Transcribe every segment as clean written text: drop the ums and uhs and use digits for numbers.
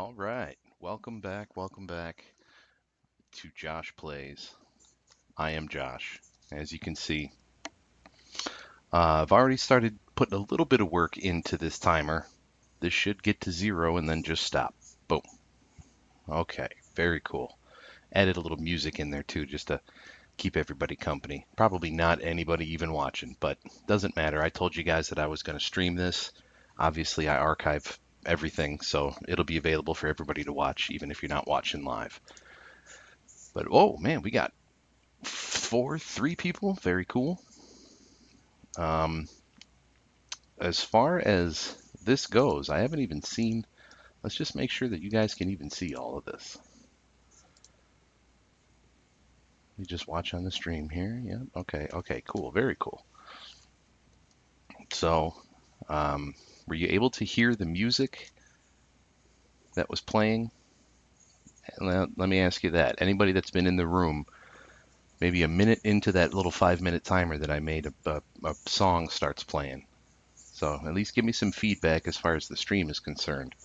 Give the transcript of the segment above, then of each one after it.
All right, welcome back to Josh Plays. I am Josh. As you can see, I've already started putting a little bit of work into this timer. This should get to 0 and then just stop. Boom. Okay, very cool. Added a little music in there too, just to keep everybody company. Probably not anybody even watching, but doesn't matter. I told you guys that I was going to stream this. Obviously, I archive everything, so it'll be available for everybody to watch, even if you're not watching live. But oh man, we got three people. Very cool. Um, as far as this goes, I haven't even seen. Let's just make sure that you guys can even see all of this. You just watch on the stream here. Yeah. Okay. Okay. Cool. Very cool. So, were you able to hear the music that was playing? Let me ask you that. Anybody that's been in the room, maybe a minute into that little 5-minute timer that I made, a song starts playing. So at least give me some feedback as far as the stream is concerned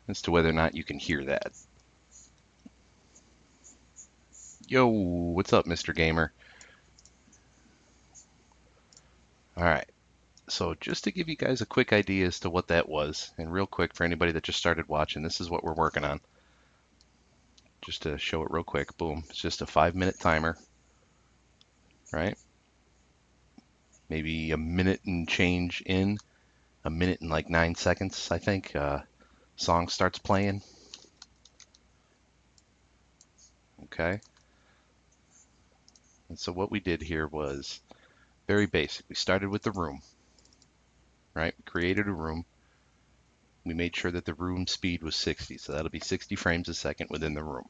as to whether or not you can hear that. Yo, what's up, Mr. Gamer? All right. So just to give you guys a quick idea as to what that was, and real quick for anybody that just started watching, this is what we're working on. Just to show it real quick, boom. It's just a 5-minute timer, right? Maybe a minute and change in, a minute and like 9 seconds, I think. Song starts playing. Okay. And so what we did here was very basic. We started with the room, right? Created a room. We made sure that the room speed was 60, so that'll be 60 frames a second within the room.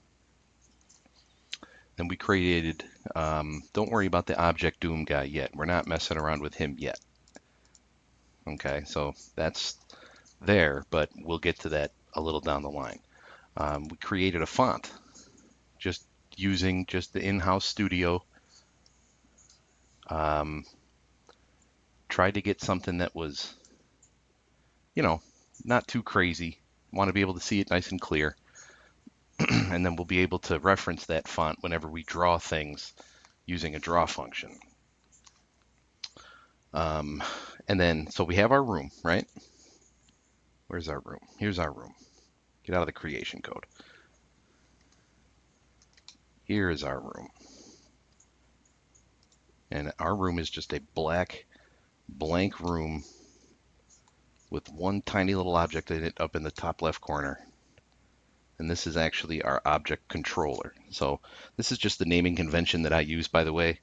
Then we created, don't worry about the Object Doom guy yet. We're not messing around with him yet. Okay, so that's there, but we'll get to that a little down the line. We created a font, just using just the in-house studio. Tried to get something that was, you know, not too crazy. Want to be able to see it nice and clear. And then we'll be able to reference that font whenever we draw things using a draw function. And then, so we have our room, right? Where's our room? Here's our room. Get out of the creation code. Here is our room. And our room is just a black, blank room with one tiny little object in it up in the top left corner. And this is actually our object controller. So this is just the naming convention that I use, by the way.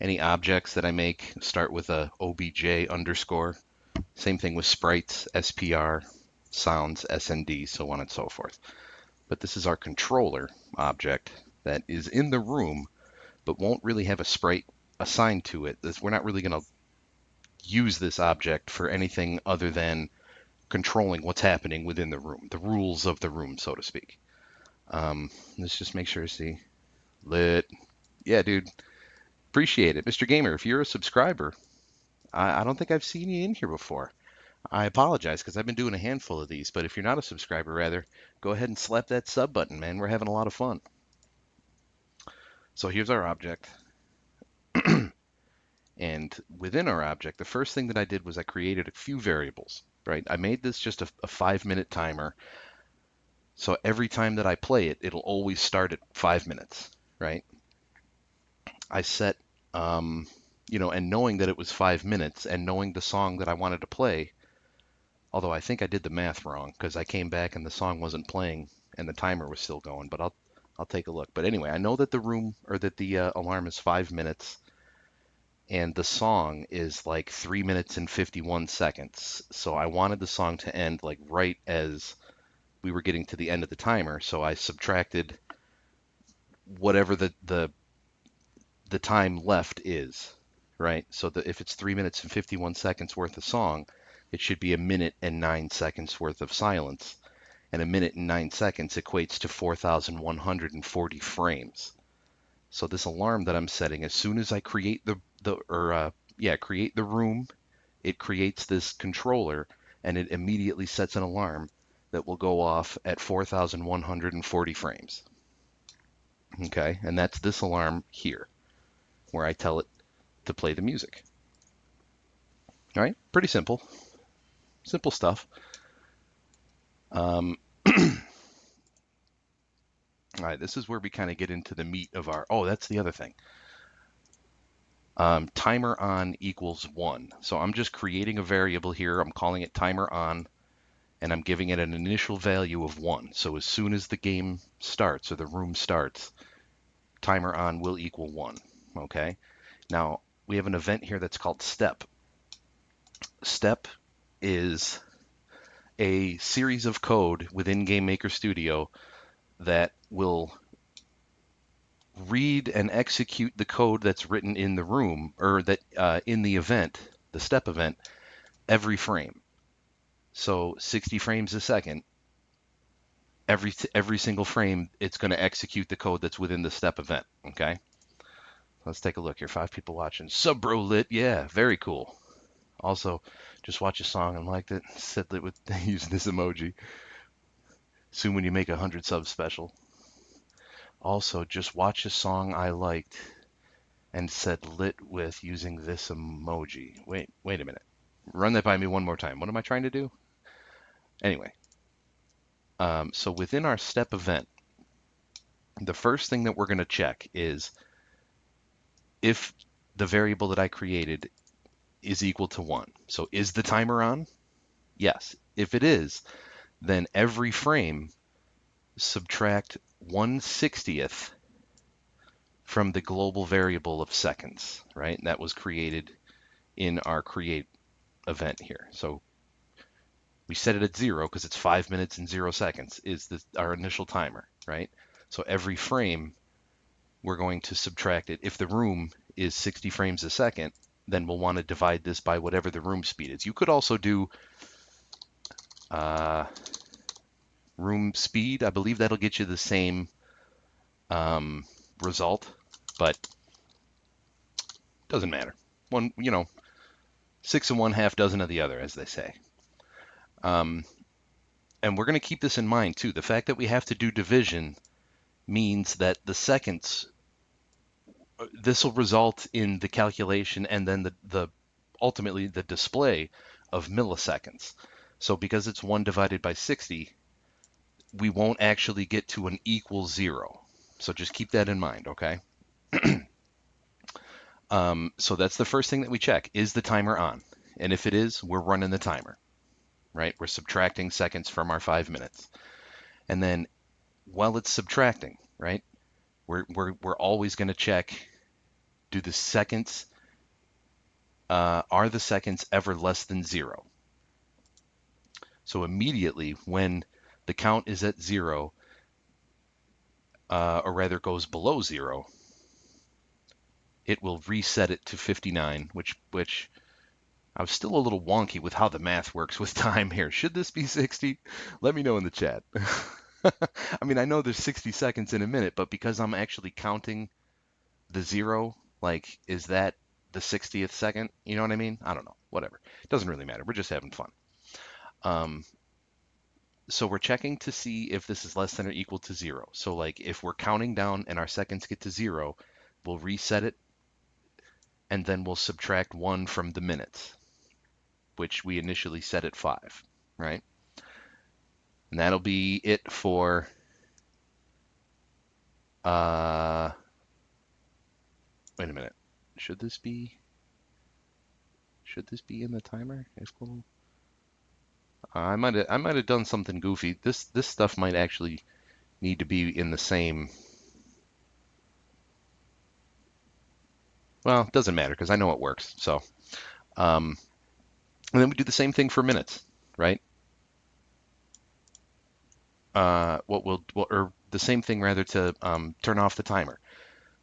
Any objects that I make start with a obj underscore. Same thing with sprites, SPR, sounds, SND, so on and so forth. But this is our controller object that is in the room, but won't really have a sprite assigned to it. We're not really going to use this object for anything other than controlling what's happening within the room, the rules of the room, so to speak. Let's just make sure to see. Lit. Yeah, dude. Appreciate it. Mr. Gamer, if you're a subscriber, I don't think I've seen you in here before. I apologize because I've been doing a handful of these, but if you're not a subscriber, rather, go ahead and slap that sub button, man. We're having a lot of fun. So here's our object. And within our object, the first thing that I did was I created a few variables, right? I made this just a 5-minute timer. So every time that I play it, it'll always start at 5 minutes, right? I set, and knowing that it was 5 minutes and knowing the song that I wanted to play, although I think I did the math wrong because I came back and the song wasn't playing and the timer was still going, but I'll take a look. But anyway, I know that the alarm is 5 minutes and the song is like 3 minutes and 51 seconds. So I wanted the song to end like right as we were getting to the end of the timer. So I subtracted whatever the time left is, right? So that if it's 3 minutes and 51 seconds worth of song, it should be a minute and 9 seconds worth of silence. And a minute and 9 seconds equates to 4,140 frames. So this alarm that I'm setting, as soon as I create create the room, it creates this controller and it immediately sets an alarm that will go off at 4,140 frames. Okay, and that's this alarm here, where I tell it to play the music. All right, pretty simple. Simple stuff. All right, this is where we kind of get into the meat of our, oh, that's the other thing. Timer on equals 1. So I'm just creating a variable here. I'm calling it timer on, and I'm giving it an initial value of 1. So as soon as the game starts or the room starts, timer on will equal 1. Okay. Now we have an event here that's called step. Step is a series of code within GameMaker Studio that will read and execute the code that's written in the room, or that in the event, the step event, every frame. So 60 frames a second, every single frame, it's going to execute the code that's within the step event. Okay, let's take a look here. 5 people watching. Sub bro lit, yeah, very cool. Also, just watch a song and liked it. Said lit with using this emoji. Soon when you make 100 subs special. Also, just watch a song I liked and said lit with using this emoji. Wait a minute. Run that by me one more time. What am I trying to do? Anyway, so within our step event, the first thing that we're going to check is if the variable that I created is equal to 1. So is the timer on? Yes. If it is, then every frame subtract 1/60th from the global variable of seconds, right? And that was created in our create event here. So we set it at 0 because it's 5 minutes and 0 seconds is our initial timer, right? So every frame, we're going to subtract it. If the room is 60 frames a second, then we'll want to divide this by whatever the room speed is. You could also do room speed. I believe that'll get you the same result, but doesn't matter. One, 6 of one, half dozen of the other, as they say. And we're going to keep this in mind too. The fact that we have to do division means that the seconds, this will result in the calculation and then the ultimately the display of milliseconds. So because it's 1 divided by 60, we won't actually get to an equal 0. So just keep that in mind, okay? So that's the first thing that we check. Is the timer on? And if it is, we're running the timer, right? We're subtracting seconds from our 5 minutes. And then while it's subtracting, right, we're always going to check, do the seconds, are the seconds ever less than 0? So immediately when the count is at 0, or rather goes below 0, it will reset it to 59, which I was still a little wonky with how the math works with time here. Should this be 60? Let me know in the chat. I mean, I know there's 60 seconds in a minute, but because I'm actually counting the 0, like, is that the 60th second? You know what I mean? I don't know. Whatever. It doesn't really matter. We're just having fun. So we're checking to see if this is less than or equal to 0. So like if we're counting down and our seconds get to 0, we'll reset it, and then we'll subtract 1 from the minutes, which we initially set at 5, right? And that'll be it for wait a minute. Should this be in the timer? I might have done something goofy. This stuff might actually need to be in the same. Well, it doesn't matter because I know it works. So, and then we do the same thing for minutes, right? Or the same thing rather to turn off the timer.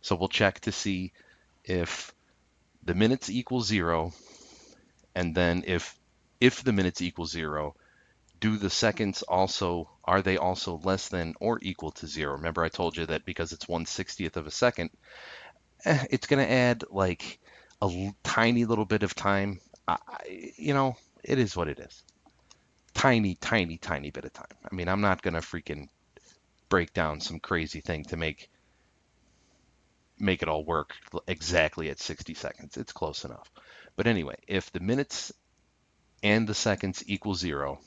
So we'll check to see if the minutes equal 0, and then if the minutes equal 0, do the seconds also, are they also less than or equal to 0? Remember I told you that because it's 1/60th of a second, it's going to add like a tiny little bit of time. It is what it is. tiny, tiny, tiny bit of time. I mean, I'm not gonna freaking break down some crazy thing to make it all work exactly at 60 seconds. It's close enough. But anyway, if the minutes and the seconds equal 0,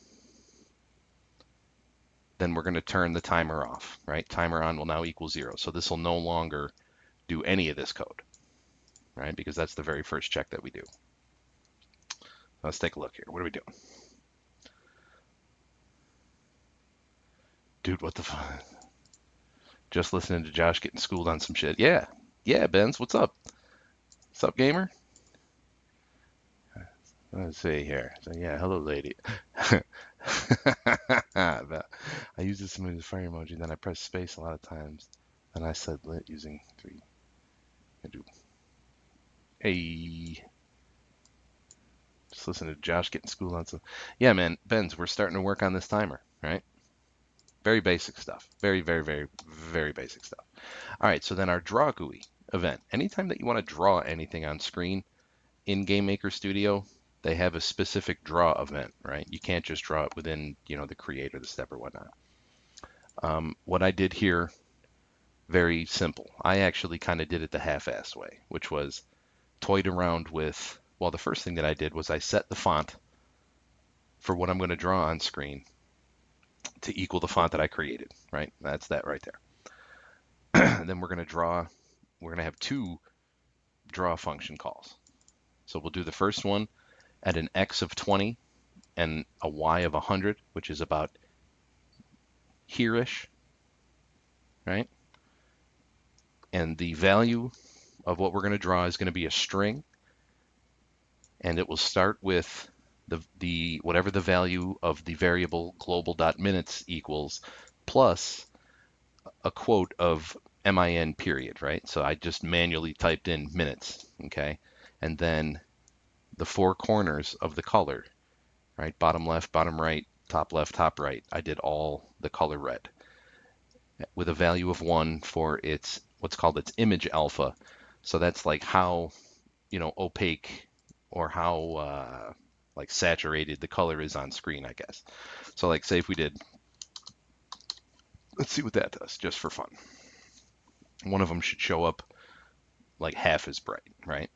then we're going to turn the timer off, right? Timer on will now equal 0. So this will no longer do any of this code, right? Because that's the very first check that we do. Let's take a look here. What are we doing? Dude, what the fuck? Just listening to Josh getting schooled on some shit. Yeah. Yeah, Benz, what's up? What's up, gamer? Let's see here. So yeah, hello, lady. I use this as a fire emoji, then I press space a lot of times. And I said lit using 3. I do. Hey. Just listen to Josh getting schooled on some. Yeah, man, Benz, we're starting to work on this timer, right? Very basic stuff. Very, very, very, very basic stuff. All right, so then our draw GUI event. Anytime that you want to draw anything on screen in GameMaker Studio, they have a specific draw event, right? You can't just draw it within, the create or the step or whatnot. What I did here, very simple. I actually kind of did it the half-assed way, which was toyed around with, well, the first thing that I did was I set the font for what I'm going to draw on screen to equal the font that I created, right? That's that right there. Then we're going to have 2 draw function calls. So we'll do the first one at an X of 20 and a Y of 100, which is about here-ish, right? And the value of what we're going to draw is going to be a string, and it will start with the whatever the value of the variable global.minutes equals plus a quote of min period, right? So I just manually typed in minutes, okay? And then the 4 corners of the color, right? Bottom left, bottom right, top left, top right. I did all the color red with a value of 1 for its what's called its image alpha. So that's like how, opaque or how like saturated the color is on screen, I guess. So like say if we did, let's see what that does just for fun. One of them should show up like half as bright, right?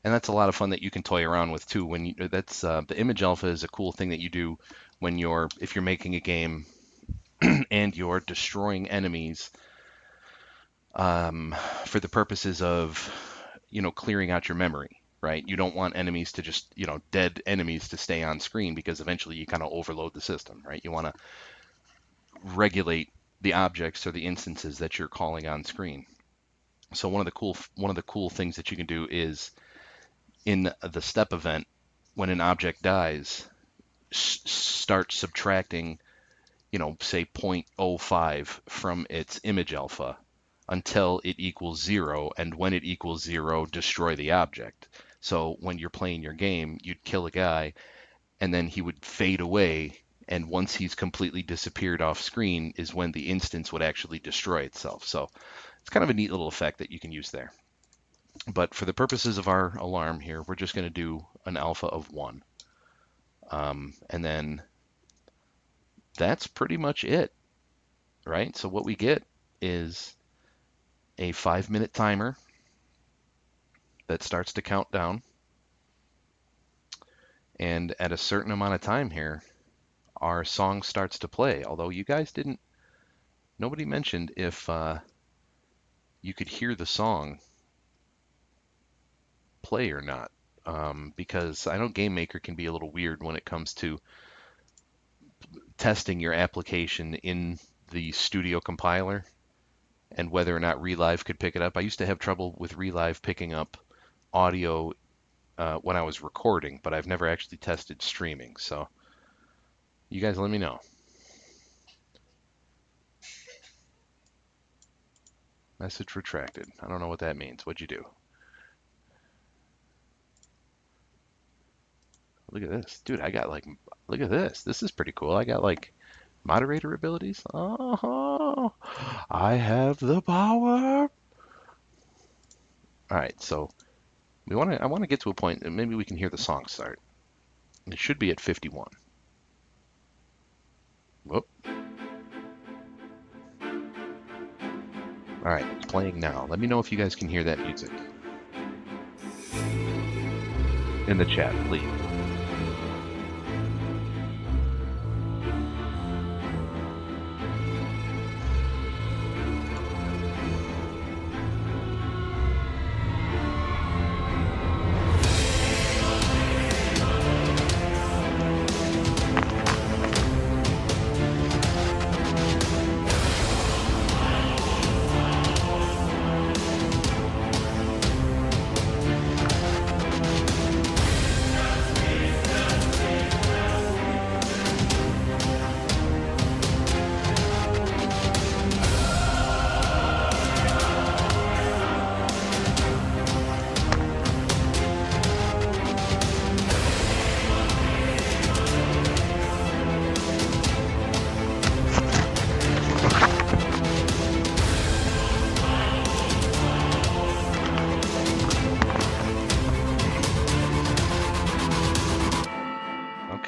And that's a lot of fun that you can toy around with too. That's the image alpha is a cool thing that you do when if you're making a game and you're destroying enemies for the purposes of clearing out your memory, right? You don't want enemies to just dead enemies to stay on screen because eventually you kind of overload the system, right? You want to regulate the objects or the instances that you're calling on screen. So one of the cool things that you can do is in the step event, when an object dies, start subtracting, say 0.05 from its image alpha until it equals 0, and when it equals 0, destroy the object. So when you're playing your game, you'd kill a guy, and then he would fade away, and once he's completely disappeared off screen is when the instance would actually destroy itself. So it's kind of a neat little effect that you can use there. But for the purposes of our alarm here, we're just going to do an alpha of 1. And then that's pretty much it, right? So what we get is a 5-minute timer that starts to count down. And at a certain amount of time here, our song starts to play. Although you guys nobody mentioned if you could hear the song play or not. Because I know GameMaker can be a little weird when it comes to testing your application in the Studio compiler and whether or not Relive could pick it up. I used to have trouble with Relive picking up audio when I was recording, but I've never actually tested streaming. So you guys let me know. Message retracted. I don't know what that means. What'd you do? Look at this. Dude, I got look at this. This is pretty cool. I got moderator abilities. Oh, I have the power. All right, so I want to get to a point that maybe we can hear the song start. It should be at 51. Whoop. All right, it's playing now. Let me know if you guys can hear that music in the chat, please.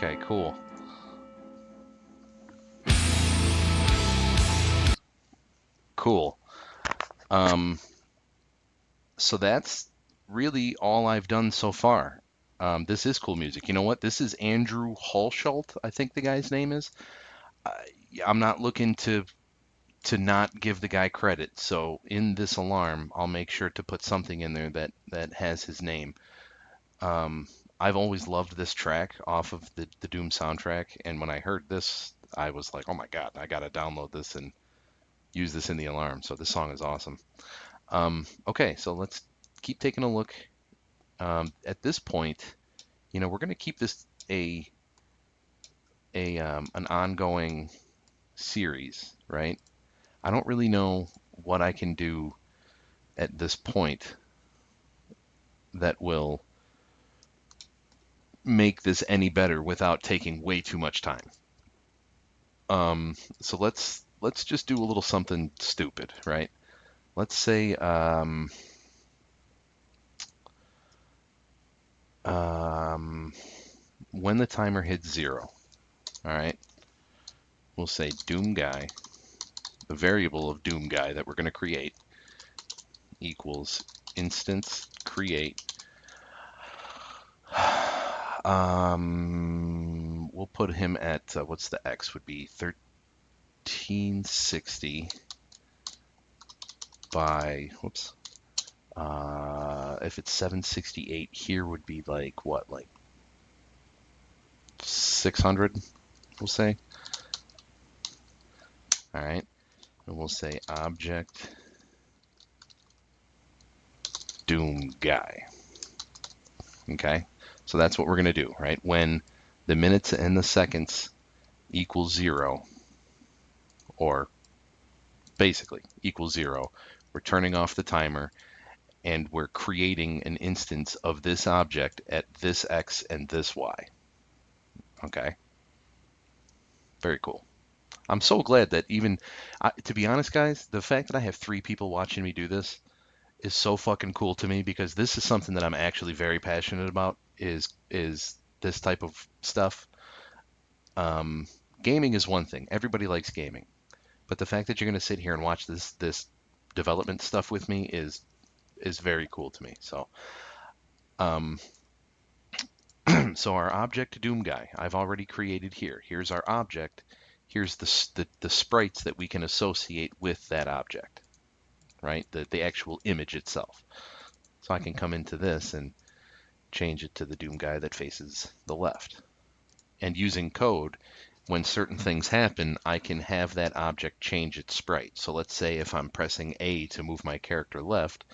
Okay, cool. Cool. So that's really all I've done so far. This is cool music. You know what? This is Andrew Hulshult, I think the guy's name is. Uh, I'm not looking to not give the guy credit. So in this alarm, I'll make sure to put something in there that has his name. Um, I've always loved this track off of the Doom soundtrack, and when I heard this, I was like, oh my God, I gotta download this and use this in the alarm. So this song is awesome. Okay, so let's keep taking a look. At this point, you know, we're gonna keep this an ongoing series, right? I don't really know what I can do at this point that will make this any better without taking way too much time. So let's just do a little something stupid, right? Let's say when the timer hits 0, all right, we'll say Doom Guy, the variable of Doom Guy that we're going to create equals instance create. We'll put him at what's the X would be 1360 by whoops. If it's 768 here would be like what, like 600, we'll say. All right, and we'll say object Doom Guy. Okay, so that's what we're going to do, right? When the minutes and the seconds equal 0, or basically equal 0, we're turning off the timer and we're creating an instance of this object at this X and this Y. Okay, very cool. I'm so glad that even, to be honest, guys, the fact that I have 3 people watching me do this is so fucking cool to me, because this is something that I'm actually very passionate about, is this type of stuff. Gaming is one thing. Everybody likes gaming. But the fact that you're going to sit here and watch this development stuff with me is very cool to me. So um, so our object Doom Guy, I've already created here. Here's our object. Here's the sprites that we can associate with that object, right? The actual image itself. So I can come into this and change it to the Doom Guy that faces the left. And using code, when certain things happen, I can have that object change its sprite. So let's say if I'm pressing A to move my character left,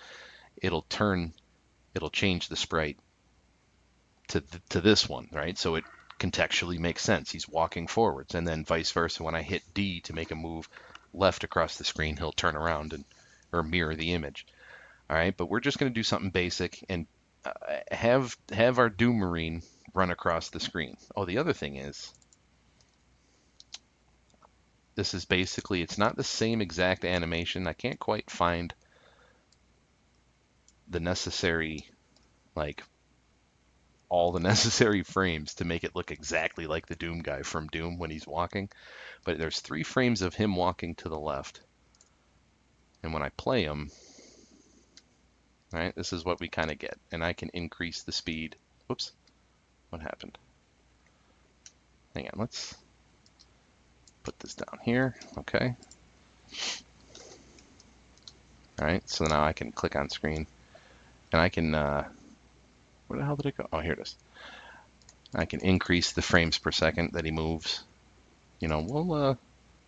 it'll change the sprite to this one, right? So it contextually makes sense. He's walking forwards, and then vice versa. When I hit D to make a move left across the screen, he'll turn around or mirror the image. All right, but we're just going to do something basic and have our Doom Marine run across the screen. Oh, the other thing is, this is basically, it's not the same exact animation. I can't quite find the necessary like all the necessary frames to make it look exactly like the Doom guy from Doom when he's walking. But there's 3 frames of him walking to the left. And when I play him, right, this is what we kind of get. And I can increase the speed. Whoops, what happened? Hang on, let's put this down here. Okay. All right, so now I can click on screen. And I can, where the hell did it go? Oh, here it is. I can increase the frames per second that he moves. You know, well,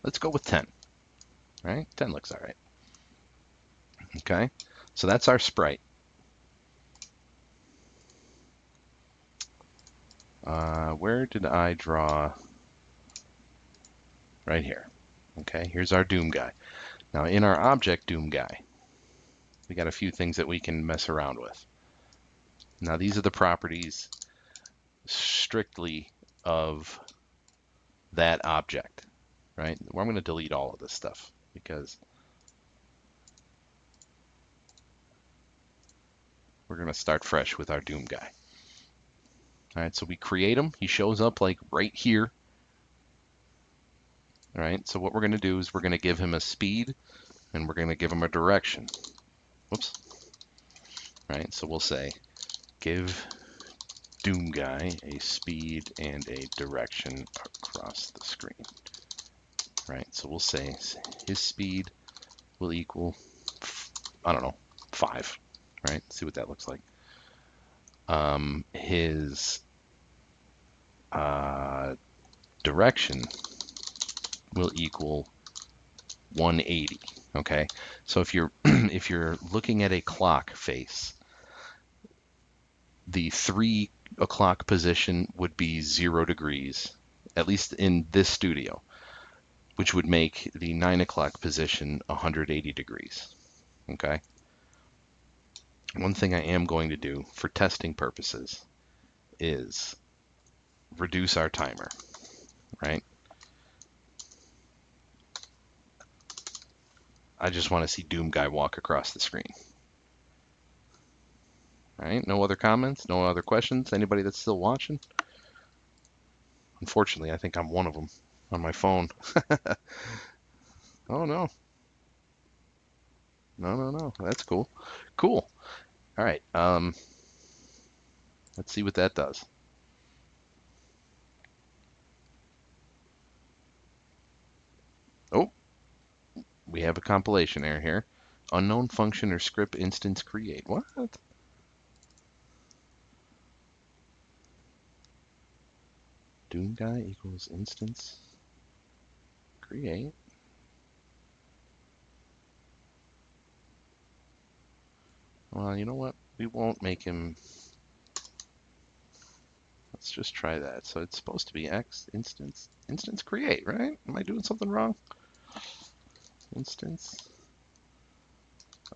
let's go with 10. All right, 10 looks all right. Okay, so that's our sprite. Where did I draw? Right here. Okay, here's our Doom guy. Now in our object Doom guy, we got a few things that we can mess around with. Now these are the properties strictly of that object, right? Well, I'm going to delete all of this stuff because we're going to start fresh with our Doom guy. All right, so we create him. He shows up like right here. All right, so what we're going to do is we're going to give him a speed and we're going to give him a direction. Whoops. All right, so we'll say give Doom guy a speed and a direction across the screen. Right, so we'll say his speed will equal, I don't know, 5. Right, see what that looks like. His direction will equal 180. Okay, so if you're if you're looking at a clock face, the 3 o'clock position would be 0 degrees, at least in this studio, which would make the 9 o'clock position 180 degrees. Okay. One thing I am going to do for testing purposes is reduce our timer, right? I just want to see Doom guy walk across the screen. All right, no other comments, no other questions? Anybody that's still watching? Unfortunately, I think I'm one of them on my phone. Oh, no. No. That's cool. Cool. All right, let's see what that does. Oh, we have a compilation error here. Unknown function or script instance create. What? Doom guy equals instance create. Well, you know what? We won't make him. Let's just try that. So it's supposed to be x instance create, right? Am I doing something wrong? Instance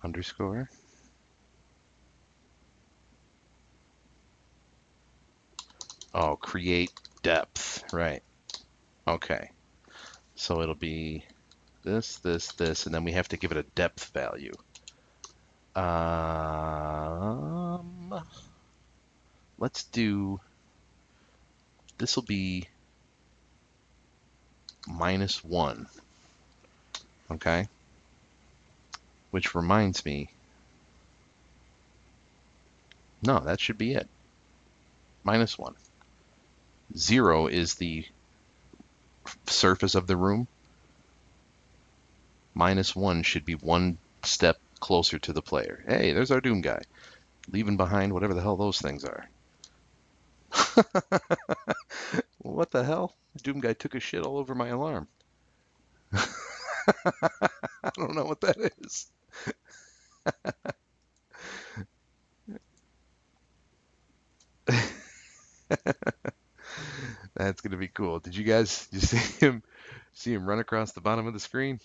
underscore. Oh, create depth, right? Okay. So it'll be this, and then we have to give it a depth value. Let's do. This will be -1. Okay. Which reminds me. No, that should be it. -1. 0 is the surface of the room. -1 should be 1 step closer to the player. Hey, there's our Doom guy, leaving behind whatever the hell those things are. What the hell? Doom guy took a shit all over my alarm. I don't know what that is. That's gonna be cool. Did you guys just see him run across the bottom of the screen?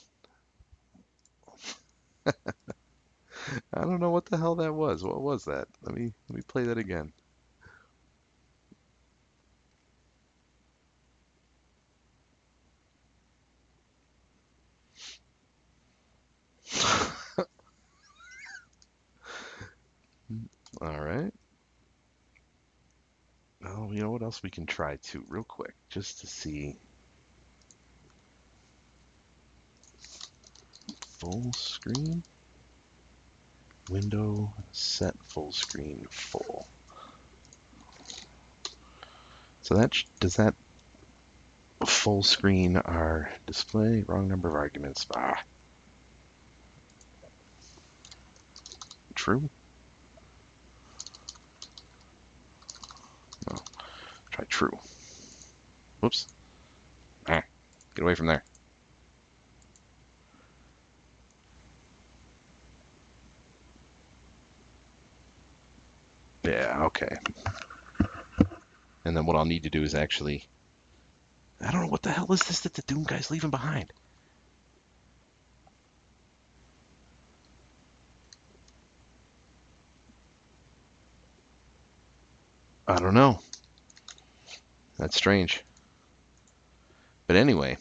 I don't know what the hell that was. What was that? Let me play that again. All right. else we can try too, real quick, just to see. Full screen. Window set full screen full. So that does that full screen our display? Wrong number of arguments. True. No. Try true. Whoops. Get away from there. Yeah, okay. And then what I'll need to do is actually, I don't know, what the hell is this that the Doom guy's leaving behind? I don't know. That's strange. But anyway.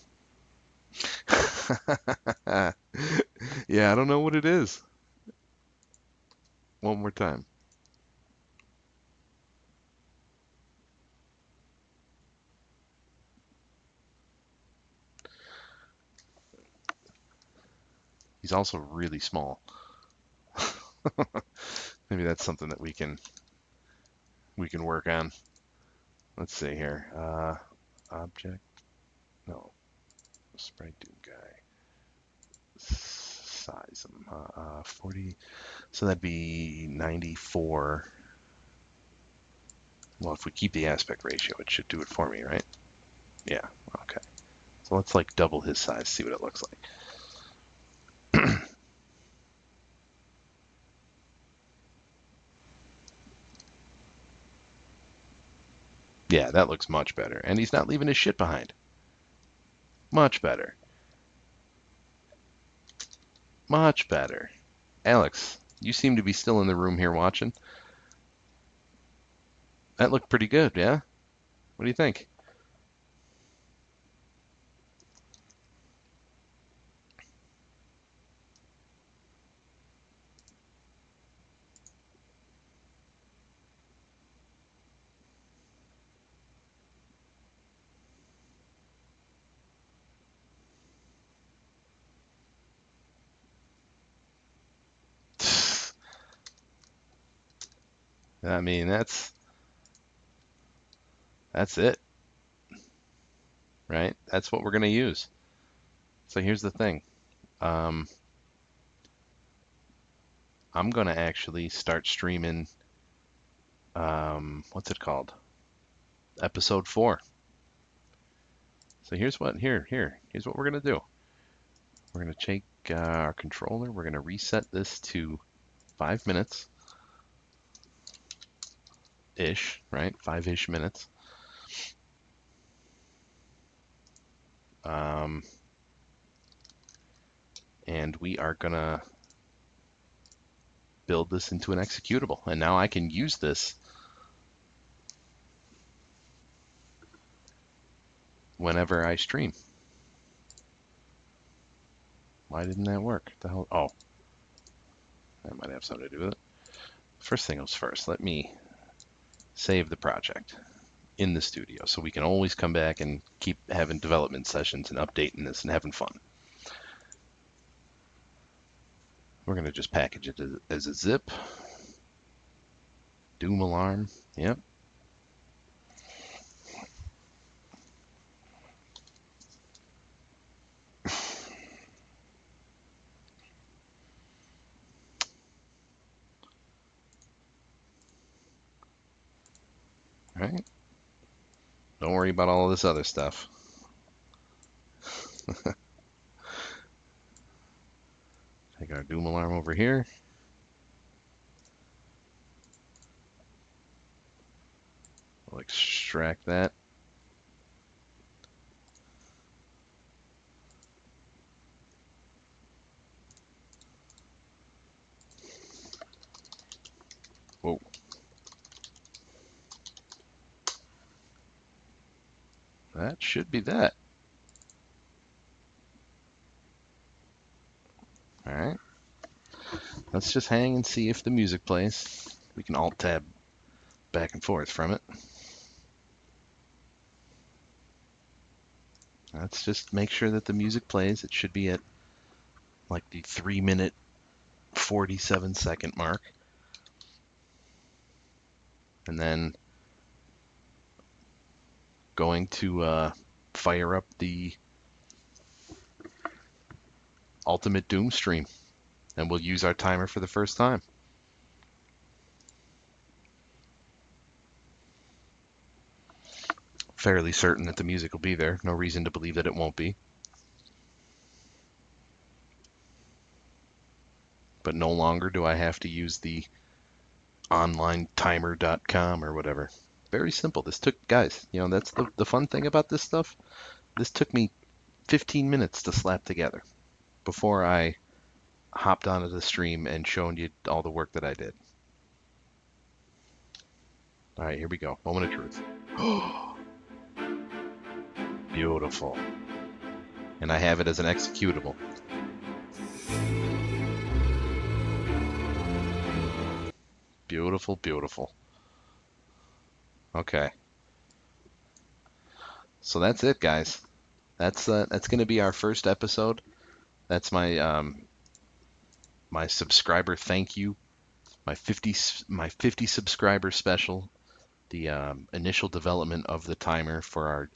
Yeah, I don't know what it is. One more time. He's also really small. Maybe that's something that we can work on. Let's see here. Object. No. Sprite Doom guy. Size him. 40. So that'd be 94. Well, if we keep the aspect ratio, it should do it for me, right? Yeah. Okay. So let's like double his size, see what it looks like. Yeah, that looks much better. And he's not leaving his shit behind. Much better. Much better. Alex, you seem to be still in the room here watching. That looked pretty good, yeah? What do you think? I mean, that's it, right? That's what we're going to use. So here's the thing. I'm going to actually start streaming, what's it called? Episode 4. So here's what we're going to do. We're going to take our controller. We're going to reset this to 5 minutes ish, right? 5-ish minutes. And we are going to build this into an executable. And now I can use this whenever I stream. Why didn't that work? The hell? Oh, that might have something to do with it. First thing goes first. Let me save the project in the studio so we can always come back and keep having development sessions and updating this and having fun. We're going to just package it as a zip. Doom alarm. Yep. All right. Don't worry about all of this other stuff. Take our Doom alarm over here. We'll extract that. Whoa. That should be that. All right. Let's just hang and see if the music plays. We can alt-tab back and forth from it. Let's just make sure that the music plays. It should be at like the 3-minute 47-second mark. And then going to fire up the Ultimate Doom stream. And we'll use our timer for the first time. Fairly certain that the music will be there. No reason to believe that it won't be. But no longer do I have to use the onlinetimer.com or whatever. Very simple. This took, guys, that's the fun thing about this stuff. This took me 15 minutes to slap together before I hopped onto the stream and shown you all the work that I did. All right, here we go. Moment of truth. Beautiful. And I have it as an executable. Beautiful, beautiful. Okay. So that's it, guys. That's going to be our first episode. That's my my subscriber thank you, my 50 subscriber special, the initial development of the timer for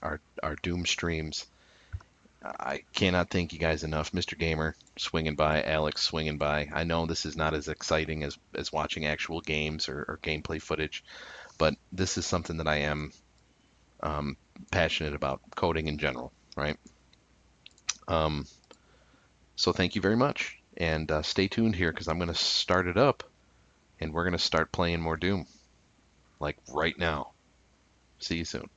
our Doom streams. I cannot thank you guys enough. Mr. Gamer swinging by, Alex swinging by. I know this is not as exciting as watching actual games or gameplay footage, but this is something that I am passionate about, coding in general, right? So thank you very much, and stay tuned here because I'm going to start it up, and we're going to start playing more Doom, like right now. See you soon.